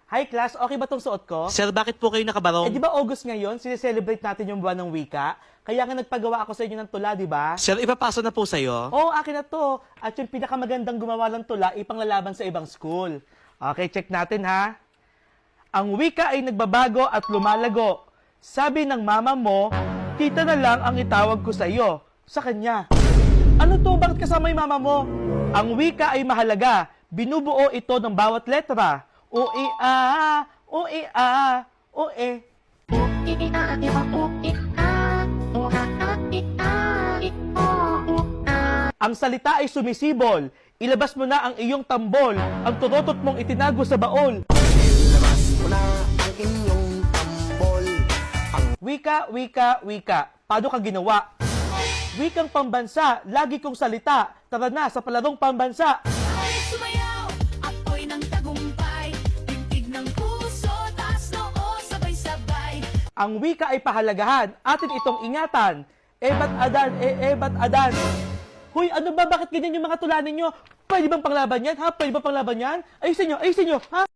Hi class, okay ba tong suot ko? Sir, bakit po kayo nakabarong? Di ba August ngayon, sineselebrate natin yung buwan ng wika? Kaya nga nagpagawa ako sa inyo ng tula, di ba? Sir, ipapasa na po sa'yo. Oo, akin na to. At yung pinakamagandang gumawa ng tula, ipanglalaban sa ibang school. Okay, check natin ha. Ang wika ay nagbabago at lumalago. Sabi ng mama mo, tita na lang ang itawag ko sa iyo. Sa kanya. Ano to? Bakit kasama yung mama mo? Ang wika ay mahalaga. Binubuo ito ng bawat letra. O-E-A, O-E-A, O-E. Ang salita ay sumisibol. Ilabas mo na ang iyong tambol. Ang turotot mong itinago sa baol. Ilabas mo na ang inyong tambol. Wika, wika, wika. Paano ka ginawa? Wikang pambansa, lagi kong salita. Tara na sa palarong pambansa. Ay sumayaw, apoy ng tagumpay, tintig ng puso, taas noo, sabay-sabay. Ang wika ay pahalagahan, atin itong ingatan. Ebat adan, ebat adan. Hoy, ano ba? Bakit ganyan yung mga tula ninyo? Pwede bang panglaban yan? Ha? Pwede ba panglaban yan? Ayusin nyo, ha?